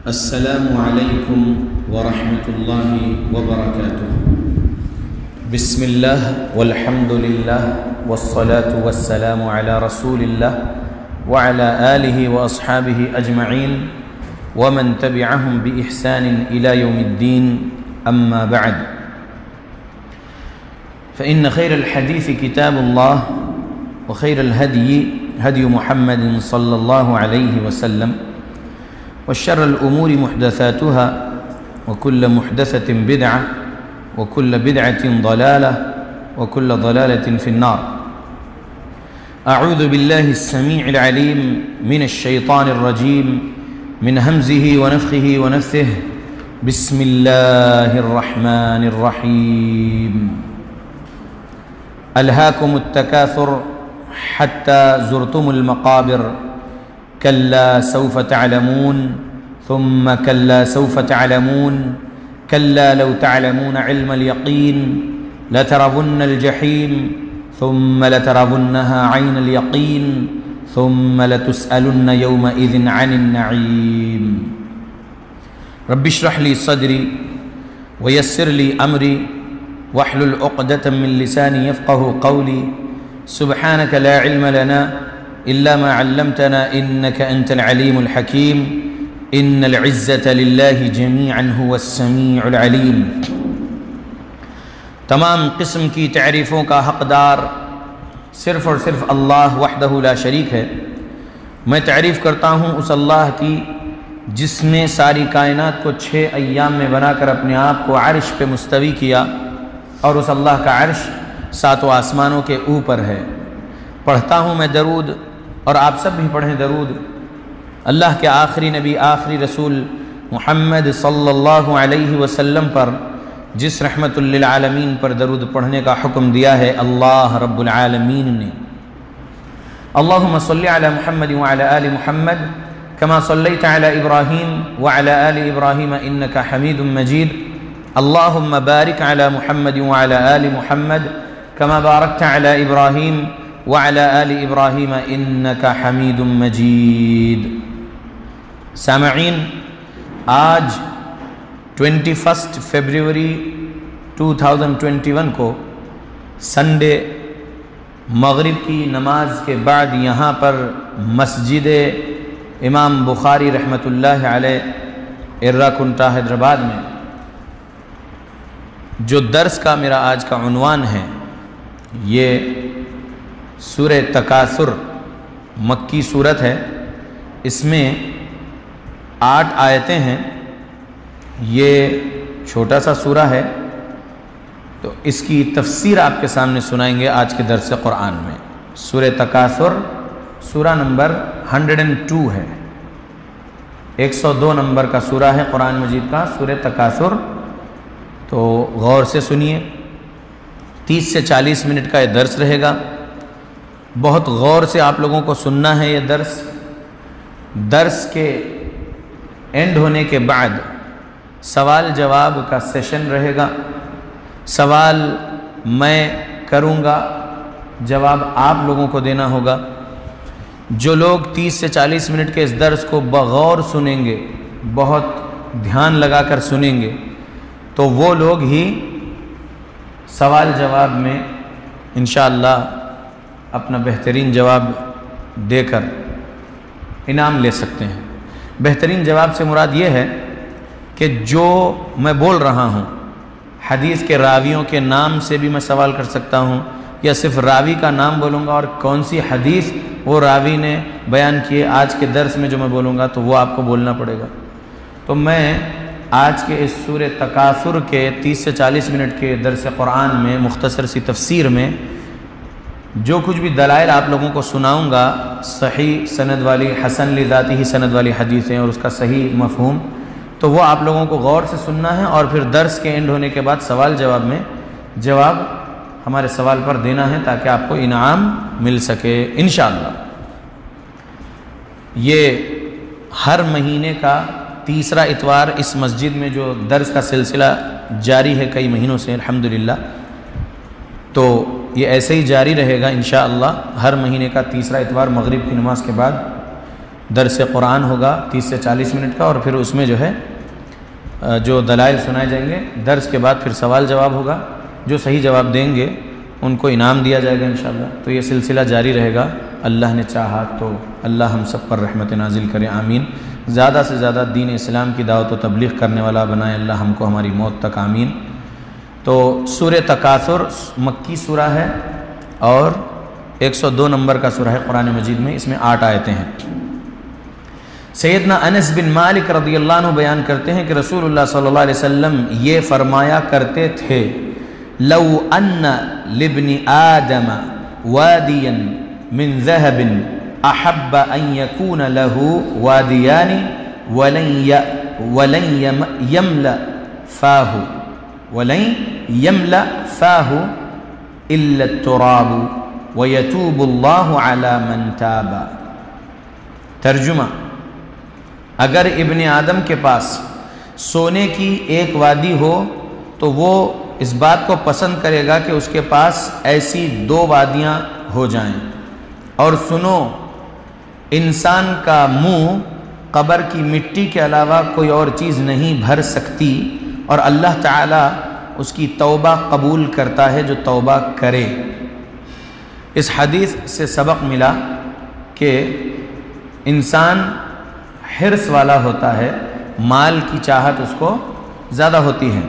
السلام علیکم ورحمۃ اللہ وبرکاتہ۔ بسم اللہ والحمد للہ والصلاة والسلام علی رسول اللہ وعلى آلہ واصحابہ اجمعین ومن تبعهم بإحسان إلى يوم الدین اما بعد فإن خیر الحدیث کتاب اللہ وخیر الهدی هدی محمد صلی اللہ علیہ وسلم وشر الأمور محدثاتها وكل محدثة بدعة وكل بدعة ضلالة وكل ضلالة في النار۔ أعوذ بالله السميع العليم من الشيطان الرجيم من همزه ونفخه ونفثه بسم الله الرحمن الرحيم۔ ألهاكم التكاثر حتى زرتم المقابر كلا سوف تعلمون ثم كلا سوف تعلمون كلا لو تعلمون علم اليقين لترون الجحيم ثم لترونها عين اليقين ثم لتسألن يومئذ عن النعيم۔ رب اشرح لي صدري ويسر لي أمري واحلل عقدة من لساني يفقه قولي سبحانك لا علم لنا إلا ما علمتنا إنك أنت العليم الحكيم إن العزة لله جميعا هو السميع العليم۔ تمام قسم کی تعریفوں کا حقدار صرف اور صرف اللہ وحدہ لا شریک ہے۔ میں تعریف کرتا ہوں اس اللہ کی جس نے ساری کائنات کو 6 ایام میں بنا کر اپنے آپ کو عرش پہ مستوی کیا، اور اس اللہ کا عرش 7 آسمانوں کے اوپر ہے۔ پڑھتا ہوں میں درود، اور آپ سب بھی پڑھیں درود اللہ کے آخری نبی آخری رسول محمد صلی اللہ علیہ وسلم پر، جس رحمت للعالمین پر درود پڑھنے کا حکم دیا ہے اللہ رب العالمین نے۔ اللہم صلی علی محمد وعلی آل محمد کما صلیت علی ابراہیم وعلی آل ابراہیم انکا حمید مجید۔ اللہم بارک علی محمد وعلی آل محمد کما بارکت علی ابراہیم وعلی آل ابراہیم انکا حمید مجید۔ سامعین، آج 21 فروری 2021 کو سنڈے مغرب کی نماز کے بعد یہاں پر مسجد امام بخاری رحمۃ اللہ علیہ ارراکنٹا حیدرآباد میں جو درس کا میرا آج کا عنوان ہے، یہ سورہ تکاثر مکی سورت ہے۔ اس میں 8 آیتیں ہیں۔ یہ چھوٹا سا سورہ ہے، تو اس کی تفسیر آپ کے سامنے سنائیں گے آج کے درس قرآن میں۔ سورہ تکاثر سورہ نمبر 102 ہے، 102 نمبر کا سورہ ہے قرآن مجید کا، سورہ تکاثر۔ تو غور سے سنیے، 30 سے 40 منٹ کا یہ درس رہے گا۔ بہت غور سے آپ لوگوں کو سننا ہے یہ درس۔ درس کے اینڈ ہونے کے بعد سوال جواب کا سیشن رہے گا۔ سوال میں کروں گا، جواب آپ لوگوں کو دینا ہوگا۔ جو لوگ 30 سے 40 منٹ کے اس درس کو بغور سنیں گے، بہت دھیان لگا کر سنیں گے، تو وہ لوگ ہی سوال جواب میں انشاءاللہ اپنا بہترین جواب دے کر انعام لے سکتے ہیں۔ بہترین جواب سے مراد یہ ہے کہ جو میں بول رہا ہوں حدیث کے راویوں کے نام سے بھی میں سوال کر سکتا ہوں، یا صرف راوی کا نام بولوں گا اور کون سی حدیث وہ راوی نے بیان کیے آج کے درس میں جو میں بولوں گا تو وہ آپ کو بولنا پڑے گا۔ تو میں آج کے اس سورہ تکاثر کے 30 سے 40 منٹ کے درس قرآن میں مختصر سی تفسیر میں جو کچھ بھی دلائل آپ لوگوں کو سناؤں گا، صحیح سند والی، حسن لذاتی ہی سند والی حدیثیں اور اس کا صحیح مفہوم، تو وہ آپ لوگوں کو غور سے سننا ہے، اور پھر درس کے اینڈ ہونے کے بعد سوال جواب میں جواب ہمارے سوال پر دینا ہے تاکہ آپ کو انعام مل سکے انشاءاللہ۔ یہ ہر مہینے کا تیسرا اتوار اس مسجد میں جو درس کا سلسلہ جاری ہے کئی مہینوں سے الحمدللہ، تو یہ ایسے ہی جاری رہے گا انشاءاللہ۔ ہر مہینے کا تیسرا اتوار مغرب کی نماز کے بعد درس قرآن ہوگا 30 سے 40 منٹ کا، اور پھر اس میں جو ہے جو دلائل سنائے جائیں گے، درس کے بعد پھر سوال جواب ہوگا، جو صحیح جواب دیں گے ان کو انعام دیا جائے گا انشاءاللہ۔ تو یہ سلسلہ جاری رہے گا، اللہ نے چاہا تو اللہ ہم سب پر رحمت نازل کرے، آمین۔ زیادہ سے زیادہ دین اسلام کی دعوت و تبلیغ کرنے والا بنائے اللہ ہم کو ہماری موت تک، آمین۔ تو سورہ تکاثر مکی سورہ ہے اور 102 نمبر کا سورہ ہے قرآن مجید میں، اس میں 8 آیتیں ہیں۔ سیدنا انس بن مالک رضی اللہ عنہ بیان کرتے ہیں کہ رسول اللہ صلی اللہ علیہ وسلم یہ فرمایا کرتے تھے، لو ان لابن آدم وادیا من ذهب احب ان يكون له واديان ولن يملأ فاه الا التراب ويتوب الله على من تاب۔ ترجمہ، اگر ابن آدم کے پاس سونے کی ایک وادی ہو تو وہ اس بات کو پسند کرے گا کہ اس کے پاس ایسی 2 وادیاں ہو جائیں۔ اور سنو، انسان کا منہ قبر کی مٹی کے علاوہ کوئی اور چیز نہیں بھر سکتی، اور اللہ تعالیٰ اس کی توبہ قبول کرتا ہے جو توبہ کرے۔ اس حدیث سے سبق ملا کہ انسان حرص والا ہوتا ہے، مال کی چاہت اس کو زیادہ ہوتی ہے۔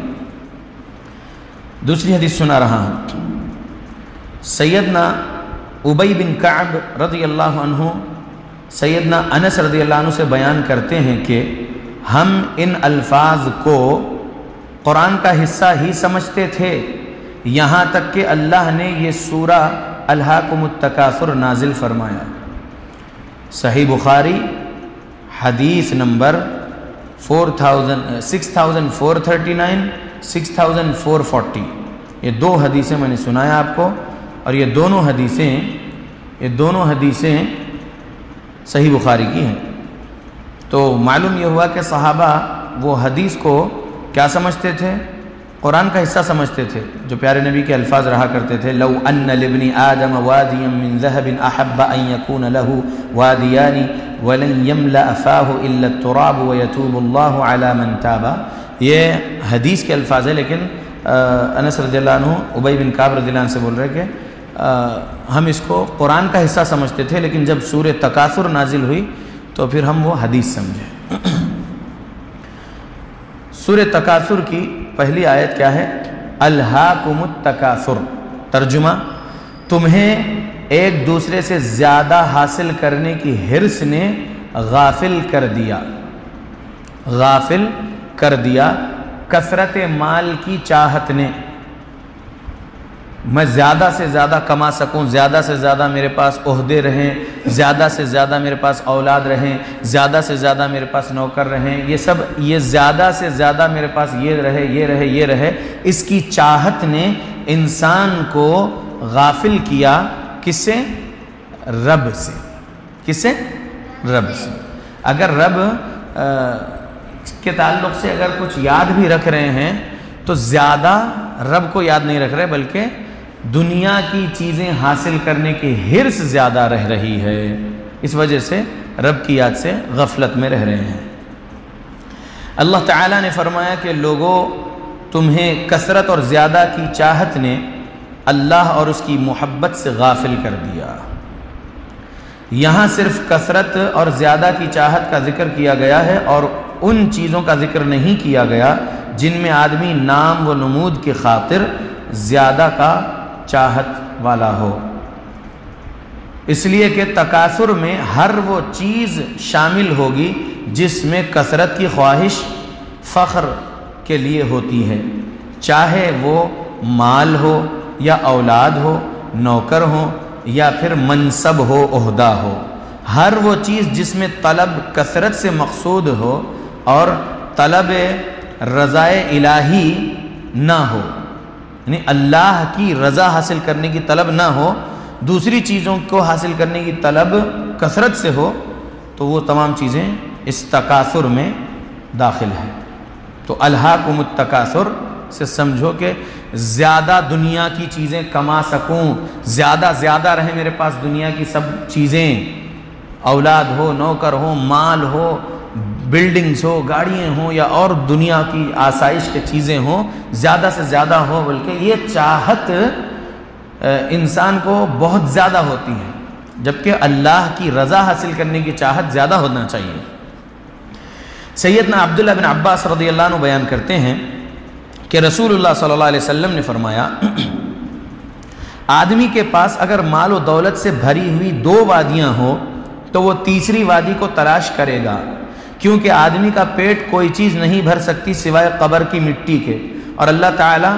دوسری حدیث سنا رہا ہوں۔ سیدنا ابی بن کعب رضی اللہ عنہ سیدنا انس رضی اللہ عنہ سے بیان کرتے ہیں کہ ہم ان الفاظ کو قرآن کا حصہ ہی سمجھتے تھے، یہاں تک کہ اللہ نے یہ سورہ الہاکم التکاثر نازل فرمایا۔ صحیح بخاری حدیث نمبر 6439 6440، یہ 2 حدیثیں میں نے سنایا آپ کو، اور یہ دونوں حدیثیں صحیح بخاری کی ہیں۔ تو معلوم یہ ہوا کہ صحابہ وہ حدیث کو کیا سمجھتے تھے؟ قرآن کا حصہ سمجھتے تھے، جو پیارے نبی کے الفاظ رہا کرتے تھے، لو ان لابن آدم وادیا من ذهب احب ان يكون له واديان ولن يملأ فاه الا التراب ويتوب الله على من تاب۔ یہ حدیث کے الفاظ ہے، لیکن انس رضی اللہ عنہ ابی بن کعب رضی اللہ عنہ سے بول رہے کہ ہم اس کو قرآن کا حصہ سمجھتے تھے، لیکن جب سورہ تکاثر نازل ہوئی تو پھر ہم وہ حدیث سمجھے۔ سورہ تکاثر کی پہلی آیت کیا ہے؟ الہاکم التکاثر۔ ترجمہ، تمہیں ایک دوسرے سے زیادہ حاصل کرنے کی حرص نے غافل کر دیا، کثرت مال کی چاہت نے۔ میں زیادہ سے زیادہ کما سکوں، زیادہ سے زیادہ میرے پاس عہدے رہیں، زیادہ سے زیادہ میرے پاس اولاد رہیں، زیادہ سے زیادہ میرے پاس نوکر رہیں، یہ زیادہ سے زیادہ میرے پاس یہ رہے، اس کی چاہت نے انسان کو غافل کیا۔ کس سے؟ رب سے۔ کس سے؟ رب سے۔ اگر رب کے تعلق سے اگر کچھ یاد بھی رکھ رہے ہیں تو زیادہ رب کو یاد نہیں رکھ رہے، بلکہ دنیا کی چیزیں حاصل کرنے کی حرص زیادہ رہ رہی ہے، اس وجہ سے رب کی یاد سے غفلت میں رہ رہے ہیں۔ اللہ تعالیٰ نے فرمایا کہ لوگوں، تمہیں کثرت اور زیادہ کی چاہت نے اللہ اور اس کی محبت سے غافل کر دیا۔ یہاں صرف کثرت اور زیادہ کی چاہت کا ذکر کیا گیا ہے، اور ان چیزوں کا ذکر نہیں کیا گیا جن میں آدمی نام و نمود کی خاطر زیادہ کا چاہت والا ہو۔ اس لیے کہ تکاثر میں ہر وہ چیز شامل ہوگی جس میں کثرت کی خواہش فخر کے لیے ہوتی ہے، چاہے وہ مال ہو یا اولاد ہو، نوکر ہو یا پھر منصب ہو، عہدہ ہو۔ ہر وہ چیز جس میں طلب کثرت سے مقصود ہو اور طلب رضائے الہی نہ ہو، یعنی اللہ کی رضا حاصل کرنے کی طلب نہ ہو، دوسری چیزوں کو حاصل کرنے کی طلب کثرت سے ہو، تو وہ تمام چیزیں اس تکاثر میں داخل ہیں۔ تو الہاکم التکاثر سے سمجھو کہ زیادہ دنیا کی چیزیں کما سکوں، زیادہ رہیں میرے پاس دنیا کی سب چیزیں، اولاد ہو، نوکر ہو، مال ہو، بلڈنگز ہو، گاڑیاں ہوں، یا اور دنیا کی آسائش کے چیزیں ہوں، زیادہ سے زیادہ ہو، بلکہ یہ چاہت انسان کو بہت زیادہ ہوتی ہے، جبکہ اللہ کی رضا حاصل کرنے کی چاہت زیادہ ہونا چاہیے۔ سیدنا عبداللہ بن عباس رضی اللہ عنہ بیان کرتے ہیں کہ رسول اللہ صلی اللہ علیہ وسلم نے فرمایا، آدمی کے پاس اگر مال و دولت سے بھری ہوئی 2 وادیاں ہوں تو وہ تیسری وادی کو تلاش کرے گا، کیونکہ آدمی کا پیٹ کوئی چیز نہیں بھر سکتی سوائے قبر کی مٹی کے، اور اللہ تعالیٰ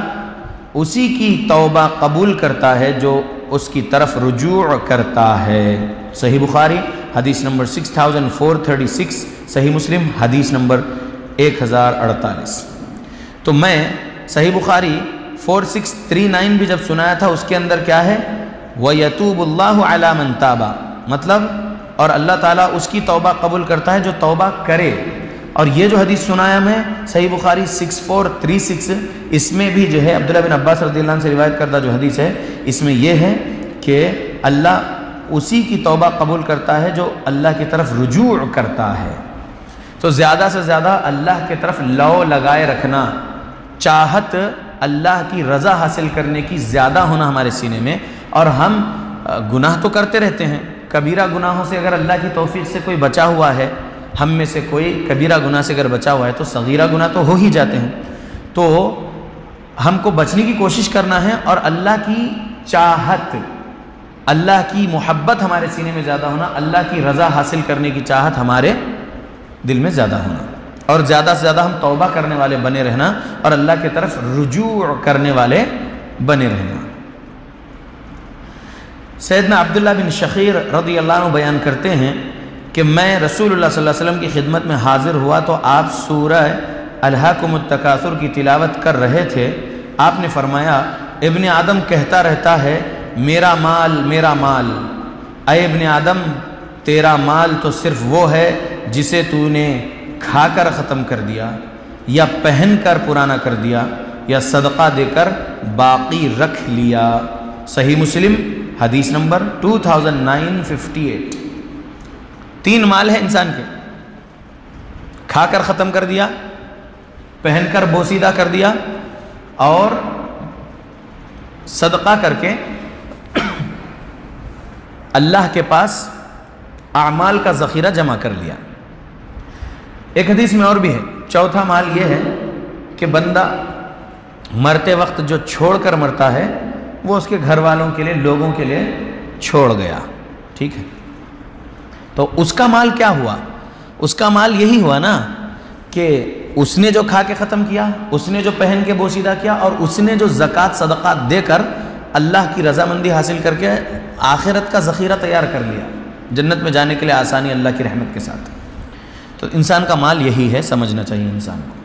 اسی کی توبہ قبول کرتا ہے جو اس کی طرف رجوع کرتا ہے۔ صحیح بخاری حدیث نمبر 6436، صحیح مسلم حدیث نمبر 1048۔ تو میں صحیح بخاری 4639 بھی جب سنایا تھا، اس کے اندر کیا ہے؟ وَيَتُوبُ اللَّهُ عَلَى مَنْ تَابَ، مطلب اور اللہ تعالیٰ اس کی توبہ قبول کرتا ہے جو توبہ کرے۔ اور یہ جو حدیث سنایا میں صحیح بخاری 6436، اس میں بھی جو ہے عبداللہ بن عباس رضی اللہ عنہ سے روایت کردہ جو حدیث ہے، اس میں یہ ہے کہ اللہ اسی کی توبہ قبول کرتا ہے جو اللہ کی طرف رجوع کرتا ہے۔ تو زیادہ سے زیادہ اللہ کی طرف لو لگائے رکھنا، چاہت اللہ کی رضا حاصل کرنے کی زیادہ ہونا ہمارے سینے میں۔ اور ہم گناہ تو کرتے رہتے ہیں، کبیرہ گناہوں سے اگر اللہ کی توفیق سے کوئی بچا ہوا ہے، ہم میں سے کوئی کبیرہ گناہ سے اگر بچا ہوا ہے تو صغیرہ گناہ تو ہو ہی جاتے ہیں۔ تو ہم کو بچنے کی کوشش کرنا ہے، اور اللہ کی چاہت، اللہ کی محبت ہمارے سینے میں زیادہ ہونا، اللہ کی رضا حاصل کرنے کی چاہت ہمارے دل میں زیادہ ہونا، اور زیادہ سے زیادہ ہم توبہ کرنے والے بنے رہنا، اور اللہ کی طرف رجوع کرنے والے بنے رہنا۔ سیدنا عبداللہ بن شخیر رضی اللہ عنہ بیان کرتے ہیں کہ میں رسول اللہ صلی اللہ علیہ وسلم کی خدمت میں حاضر ہوا تو آپ سورہ الہاکم التکاثر کی تلاوت کر رہے تھے۔ آپ نے فرمایا، ابن آدم کہتا رہتا ہے میرا مال میرا مال، اے ابن آدم تیرا مال تو صرف وہ ہے جسے تو نے کھا کر ختم کر دیا، یا پہن کر پرانا کر دیا، یا صدقہ دے کر باقی رکھ لیا۔ صحیح مسلم حدیث نمبر 2958۔ 3 مال ہے انسان کے، کھا کر ختم کر دیا، پہن کر بوسیدہ کر دیا، اور صدقہ کر کے اللہ کے پاس اعمال کا ذخیرہ جمع کر لیا۔ ایک حدیث میں اور بھی ہے، چوتھا مال یہ ہے کہ بندہ مرتے وقت جو چھوڑ کر مرتا ہے وہ اس کے گھر والوں کے لیے، لوگوں کے لیے چھوڑ گیا، ٹھیک ہے؟ تو اس کا مال کیا ہوا؟ اس کا مال یہی ہوا نا کہ اس نے جو کھا کے ختم کیا، اس نے جو پہن کے بوسیدہ کیا، اور اس نے جو زکوٰۃ صدقات دے کر اللہ کی رضامندی حاصل کر کے آخرت کا ذخیرہ تیار کر لیا، جنت میں جانے کے لیے آسانی اللہ کی رحمت کے ساتھ۔ تو انسان کا مال یہی ہے، سمجھنا چاہیے انسان کو۔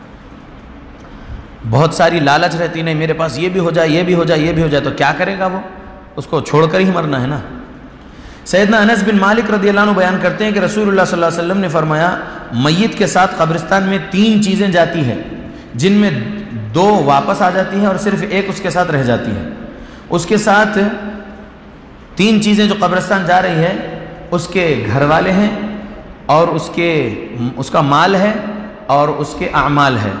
بہت ساری لالچ رہتی، نہیں میرے پاس یہ بھی ہو جائے، یہ بھی ہو جائے، یہ بھی ہو جائے، تو کیا کرے گا وہ؟ اس کو چھوڑ کر ہی مرنا ہے نا۔ سیدنا انس بن مالک رضی اللہ عنہ بیان کرتے ہیں کہ رسول اللہ صلی اللہ علیہ وسلم نے فرمایا، میت کے ساتھ قبرستان میں 3 چیزیں جاتی ہیں، جن میں 2 واپس آ جاتی ہیں اور صرف 1 اس کے ساتھ رہ جاتی ہے۔ اس کے ساتھ 3 چیزیں جو قبرستان جا رہی ہے، اس کے گھر والے ہیں، اور اس کا مال ہے، اور اس کے اعمال ہے۔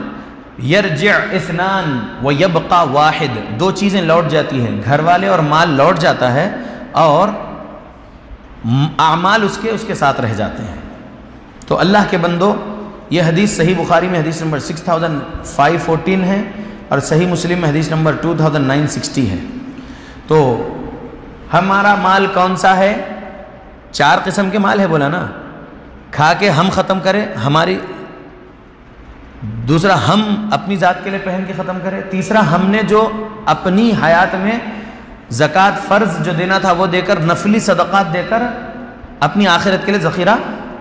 یرجع 2 ویبقى 1، 2 چیزیں لوٹ جاتی ہیں، گھر والے اور مال لوٹ جاتا ہے، اور اعمال اس کے ساتھ رہ جاتے ہیں۔ تو اللہ کے بندو، یہ حدیث صحیح بخاری میں حدیث نمبر 6514 ہے، اور صحیح مسلم میں حدیث نمبر 2960 ہے۔ تو ہمارا مال کون سا ہے؟ 4 قسم کے مال ہے، بولا نا، کھا کے ہم ختم کریں ہماری، دوسرا ہم اپنی ذات کے لیے پہن کے ختم کریں، تیسرا ہم نے جو اپنی حیات میں زکوٰۃ فرض جو دینا تھا وہ دے کر، نفلی صدقات دے کر اپنی آخرت کے لیے ذخیرہ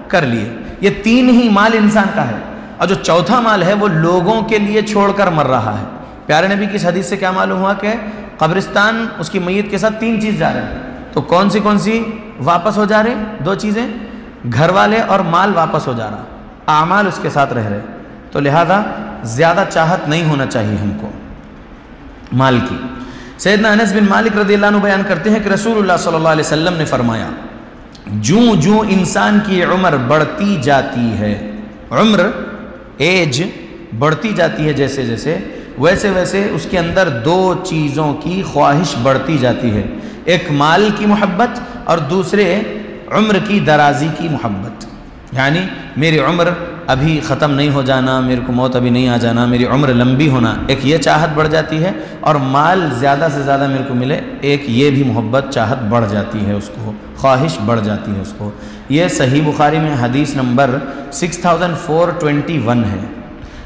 کر لیے۔ یہ 3 ہی مال انسان کا ہے، اور جو چوتھا مال ہے وہ لوگوں کے لیے چھوڑ کر مر رہا ہے۔ پیارے نبی کی اس حدیث سے کیا معلوم ہوا کہ قبرستان اس کی میت کے ساتھ 3 چیز جا رہے ہیں، تو کون سی واپس ہو جا رہے؟ 2 چیزیں، گھر والے اور مال واپس ہو جا رہا، اعمال اس کے ساتھ رہ رہے۔ تو لہذا زیادہ چاہت نہیں ہونا چاہیے ہم کو مال کی۔ سیدنا انس بن مالک رضی اللہ عنہ بیان کرتے ہیں کہ رسول اللہ صلی اللہ علیہ وسلم نے فرمایا، جوں جوں انسان کی عمر بڑھتی جاتی ہے، عمر ایج بڑھتی جاتی ہے جیسے جیسے، ویسے ویسے اس کے اندر دو چیزوں کی خواہش بڑھتی جاتی ہے، ایک مال کی محبت اور دوسرے عمر کی درازی کی محبت۔ یعنی میری عمر ابھی ختم نہیں ہو جانا، میرے کو موت ابھی نہیں آ جانا، میری عمر لمبی ہونا، ایک یہ چاہت بڑھ جاتی ہے، اور مال زیادہ سے زیادہ میرے کو ملے، ایک یہ بھی محبت چاہت بڑھ جاتی ہے، اس کو خواہش بڑھ جاتی ہے اس کو۔ یہ صحیح بخاری میں حدیث نمبر 6421 ہے۔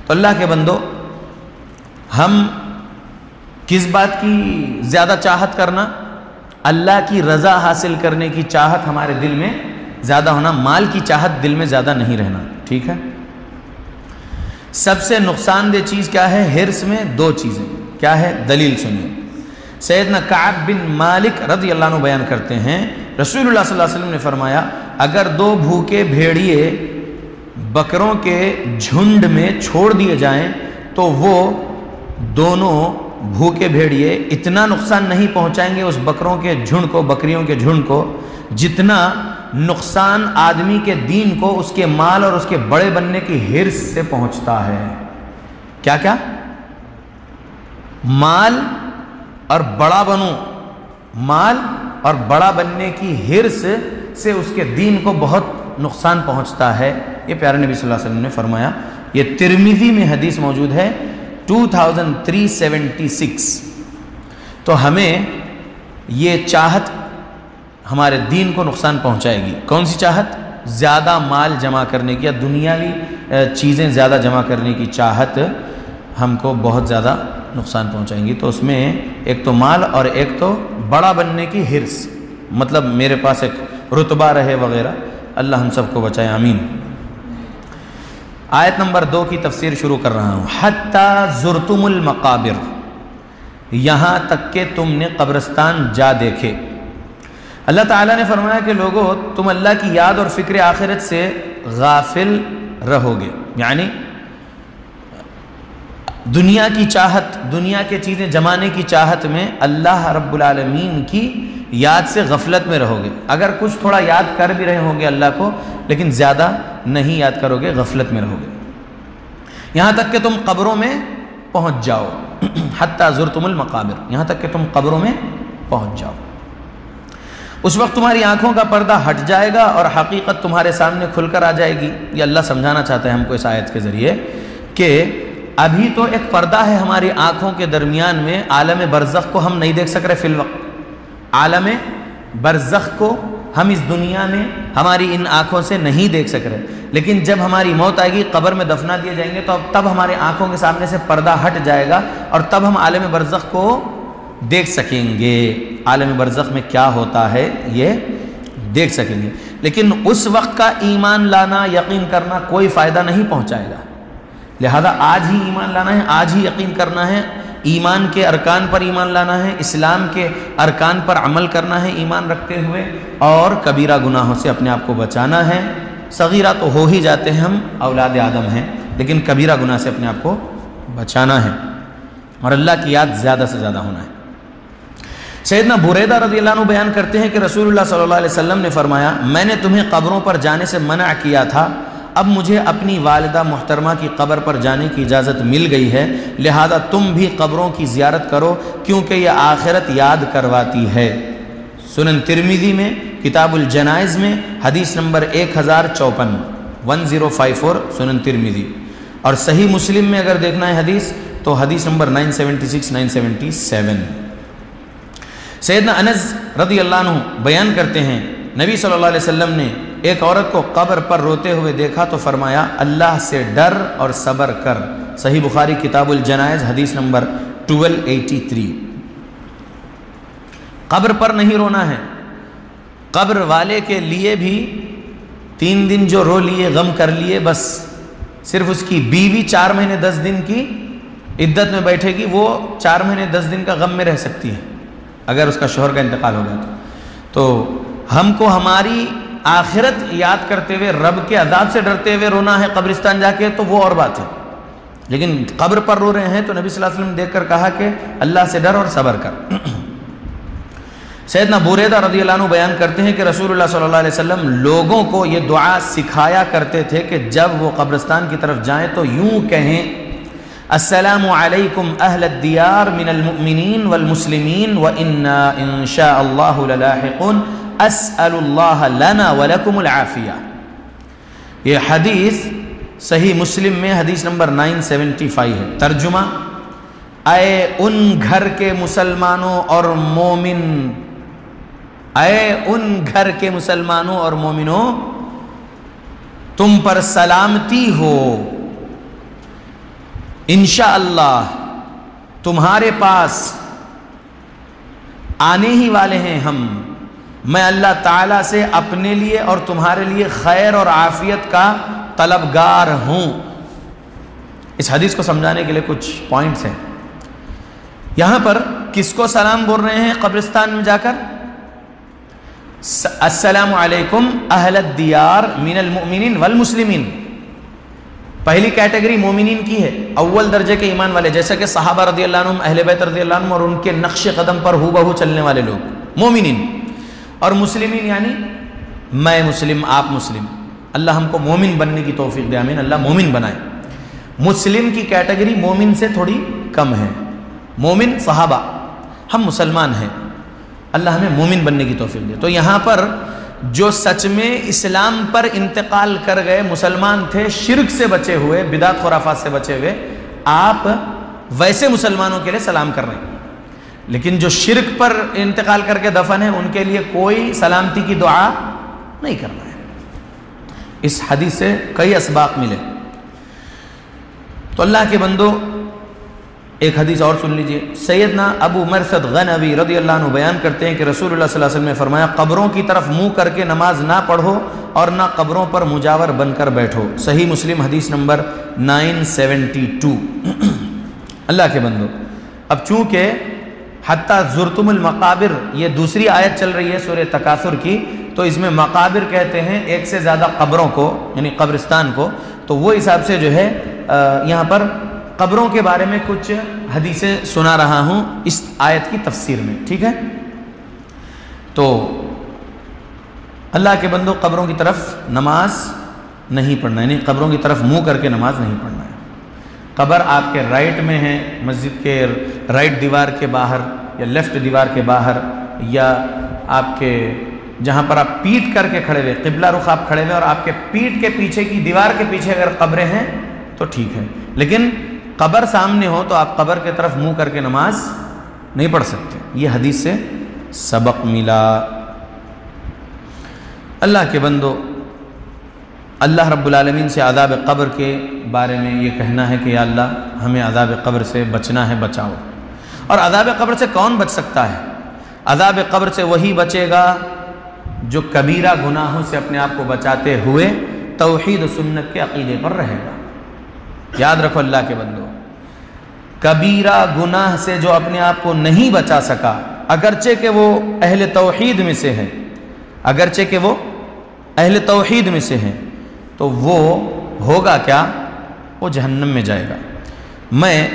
تو اللہ کے بندو، ہم کس بات کی زیادہ چاہت کرنا؟ اللہ کی رضا حاصل کرنے کی چاہت ہمارے دل میں زیادہ ہونا، مال کی چاہت دل میں زیادہ نہیں رہنا، ٹھیک ہے؟ سب سے نقصان دہ چیز کیا ہے ہرس میں؟ دو چیزیں، کیا ہے؟ دلیل سنیے۔ سیدنا کعب بن مالک رضی اللہ عنہ بیان کرتے ہیں، رسول اللہ صلی اللہ علیہ وسلم نے فرمایا، اگر دو بھوکے بھیڑیے بکروں کے جھنڈ میں چھوڑ دیے جائیں تو وہ دونوں بھوکے بھیڑیے اتنا نقصان نہیں پہنچائیں گے اس بکروں کے جھنڈ کو، بکریوں کے جھنڈ کو، جتنا نقصان آدمی کے دین کو اس کے مال اور اس کے بڑے بننے کی ہرس سے پہنچتا ہے۔ کیا کیا؟ مال اور بڑا بنوں، مال اور بڑا بننے کی ہرس سے اس کے دین کو بہت نقصان پہنچتا ہے، یہ پیارے نبی صلی اللہ علیہ وسلم نے فرمایا۔ یہ ترمذی میں حدیث موجود ہے 2376۔ تو ہمیں یہ چاہت ہمارے دین کو نقصان پہنچائے گی۔ کون سی چاہت؟ زیادہ مال جمع کرنے کی یا دنیاوی چیزیں زیادہ جمع کرنے کی چاہت ہم کو بہت زیادہ نقصان پہنچائیں گی۔ تو اس میں ایک تو مال اور ایک تو بڑا بننے کی ہرس، مطلب میرے پاس ایک رتبہ رہے وغیرہ۔ اللہ ہم سب کو بچائے، آمین۔ آیت نمبر 2 کی تفسیر شروع کر رہا ہوں۔ حتی زرتم المقابر، یہاں تک کہ تم نے قبرستان جا دیکھے۔ اللہ تعالیٰ نے فرمایا کہ لوگوں، تم اللہ کی یاد اور فکر آخرت سے غافل رہو گے، یعنی دنیا کی چاہت، دنیا کے چیزیں جمانے کی چاہت میں اللہ رب العالمین کی یاد سے غفلت میں رہو گے۔ اگر کچھ تھوڑا یاد کر بھی رہے ہوں گے اللہ کو، لیکن زیادہ نہیں یاد کرو گے، غفلت میں رہو گے، یہاں تک کہ تم قبروں میں پہنچ جاؤ۔ حتی زرتم المقابر، یہاں تک کہ تم قبروں میں پہنچ جاؤ۔ اس وقت تمہاری آنکھوں کا پردہ ہٹ جائے گا اور حقیقت تمہارے سامنے کھل کر آ جائے گی۔ یہ اللہ سمجھانا چاہتے ہیں ہم کو اس آیت کے ذریعے کہ ابھی تو ایک پردہ ہے ہماری آنکھوں کے درمیان میں، عالم برزخ کو ہم نہیں دیکھ سک رہے فی الوقت۔ عالم برزخ کو ہم اس دنیا میں ہماری ان آنکھوں سے نہیں دیکھ سک رہے، لیکن جب ہماری موت آئے گی، قبر میں دفنا دیے جائیں گے، تو تب ہماری آنکھوں کے سامنے سے پردہ ہٹ جائے گا اور تب ہم عالم برزخ کو دیکھ سکیں گے۔ عالم برزخ میں کیا ہوتا ہے یہ دیکھ سکیں گے، لیکن اس وقت کا ایمان لانا، یقین کرنا کوئی فائدہ نہیں پہنچائے گا۔ لہذا آج ہی ایمان لانا ہے، آج ہی یقین کرنا ہے، ایمان کے ارکان پر ایمان لانا ہے، اسلام کے ارکان پر عمل کرنا ہے ایمان رکھتے ہوئے، اور کبیرہ گناہوں سے اپنے آپ کو بچانا ہے۔ صغیرہ تو ہو ہی جاتے ہیں، ہم اولاد آدم ہیں، لیکن کبیرہ گناہ سے اپنے آپ کو بچانا ہے اور اللہ کی یاد زیادہ سے زیادہ ہونا ہے۔ سیدنا بریدہ رضی اللہ عنہ بیان کرتے ہیں کہ رسول اللہ صلی اللہ علیہ وسلم نے فرمایا، میں نے تمہیں قبروں پر جانے سے منع کیا تھا، اب مجھے اپنی والدہ محترمہ کی قبر پر جانے کی اجازت مل گئی ہے، لہذا تم بھی قبروں کی زیارت کرو کیونکہ یہ آخرت یاد کرواتی ہے۔ سنن ترمذی میں کتاب الجنائز میں حدیث نمبر 1054 سنن ترمذی، اور صحیح مسلم میں اگر دیکھنا ہے حدیث تو حدیث نمبر 976-977۔ سیدنا انس رضی اللہ عنہ بیان کرتے ہیں، نبی صلی اللہ علیہ وسلم نے ایک عورت کو قبر پر روتے ہوئے دیکھا تو فرمایا، اللہ سے ڈر اور صبر کر۔ صحیح بخاری کتاب الجنائز حدیث نمبر 1283۔ قبر پر نہیں رونا ہے، قبر والے کے لیے بھی 3 دن جو رو لیے، غم کر لیے، بس صرف اس کی بیوی 4 مہینے 10 دن کی عدت میں بیٹھے گی، وہ 4 مہینے 10 دن کا غم میں رہ سکتی ہے اگر اس کا شوہر کا انتقال ہو گیا تو ہم کو ہماری آخرت یاد کرتے ہوئے، رب کے عذاب سے ڈرتے ہوئے رونا ہے قبرستان جا کے تو وہ اور بات ہے، لیکن قبر پر رو رہے ہیں تو نبی صلی اللہ علیہ وسلم نے دیکھ کر کہا کہ اللہ سے ڈر اور صبر کر۔ سیدنا بریدہ رضی اللہ عنہ بیان کرتے ہیں کہ رسول اللہ صلی اللہ علیہ وسلم لوگوں کو یہ دعا سکھایا کرتے تھے کہ جب وہ قبرستان کی طرف جائیں تو یوں کہیں: السلام علیکم اہل الدیار من المؤمنین والمسلمین وإنا ان شاء اللہ للاحقون اسأل اللہ لنا ولکم العافیہ۔ یہ حدیث صحیح مسلم میں حدیث نمبر 975 ہے۔ ترجمہ: اے ان گھر کے مسلمانوں اور مومن، اے ان گھر کے مسلمانوں اور مومنوں، تم پر سلامتی ہو، انشاءاللہ تمہارے پاس آنے ہی والے ہیں ہم، میں اللہ تعالیٰ سے اپنے لیے اور تمہارے لیے خیر اور عافیت کا طلبگار ہوں۔ اس حدیث کو سمجھانے کے لیے کچھ پوائنٹس ہیں۔ یہاں پر کس کو سلام بول رہے ہیں قبرستان میں جا کر؟ السلام علیکم اہل الدیار من المؤمنین والمسلمین۔ پہلی کیٹیگری مومنین کی ہے، اول درجے کے ایمان والے، جیسا کہ صحابہ رضی اللہ عنہم، اہل بیت رضی اللہ عنہم اور ان کے نقش قدم پر ہو بہو چلنے والے لوگ مومنین۔ اور مسلمین یعنی میں مسلم، آپ مسلم، اللہ ہم کو مومن بننے کی توفیق دے، آمین، اللہ مومن بنائے۔ مسلم کی کیٹیگری مومن سے تھوڑی کم ہے، مومن صحابہ، ہم مسلمان ہیں، اللہ ہمیں مومن بننے کی توفیق دے۔ تو یہاں پر جو سچ میں اسلام پر انتقال کر گئے مسلمان تھے، شرک سے بچے ہوئے، بدعت خرافات سے بچے ہوئے، آپ ویسے مسلمانوں کے لیے سلام کر رہے ہیں۔ لیکن جو شرک پر انتقال کر کے دفن ہے ان کے لیے کوئی سلامتی کی دعا نہیں کرنا ہے۔ اس حدیث سے کئی اسباق ملے۔ تو اللہ کے بندو ایک حدیث اور سن لیجئے۔ سیدنا ابو مرثد غنوی رضی اللہ عنہ بیان کرتے ہیں کہ رسول اللہ صلی اللہ علیہ وسلم نے فرمایا: قبروں کی طرف منہ کر کے نماز نہ پڑھو اور نہ قبروں پر مجاور بن کر بیٹھو۔ صحیح مسلم حدیث نمبر 972۔ اللہ کے بندو، اب چونکہ حتیٰ زرتم المقابر یہ دوسری آیت چل رہی ہے سورہ تکاثر کی، تو اس میں مقابر کہتے ہیں ایک سے زیادہ قبروں کو، یعنی قبرستان کو، تو وہ حساب سے جو ہے یہاں پر قبروں کے بارے میں کچھ حدیثیں سنا رہا ہوں اس آیت کی تفسیر میں، ٹھیک ہے؟ تو اللہ کے بندو، قبروں کی طرف نماز نہیں پڑھنا، یعنی قبروں کی طرف منہ کر کے نماز نہیں پڑھنا ہے۔ قبر آپ کے رائٹ میں ہے، مسجد کے رائٹ دیوار کے باہر یا لیفٹ دیوار کے باہر، یا آپ کے جہاں پر آپ پیٹ کر کے کھڑے ہوئے، قبلہ رخ آپ کھڑے ہوئے اور آپ کے پیٹ کے پیچھے کی دیوار کے پیچھے اگر قبریں ہیں تو ٹھیک ہے، لیکن قبر سامنے ہو تو آپ قبر کی طرف منہ کر کے نماز نہیں پڑھ سکتے۔ یہ حدیث سے سبق ملا۔ اللہ کے بندو، اللہ رب العالمین سے عذاب قبر کے بارے میں یہ کہنا ہے کہ یا اللہ ہمیں عذاب قبر سے بچنا ہے، بچاؤ۔ اور عذاب قبر سے کون بچ سکتا ہے؟ عذاب قبر سے وہی بچے گا جو کبیرہ گناہوں سے اپنے آپ کو بچاتے ہوئے توحید و سنت کے عقیدے پر رہے گا۔ یاد رکھو اللہ کے بندو، کبیرہ گناہ سے جو اپنے آپ کو نہیں بچا سکا، اگرچہ کہ وہ اہل توحید میں سے ہے، اگرچہ کہ وہ اہل توحید میں سے ہے، تو وہ ہوگا کیا؟ وہ جہنم میں جائے گا۔ میں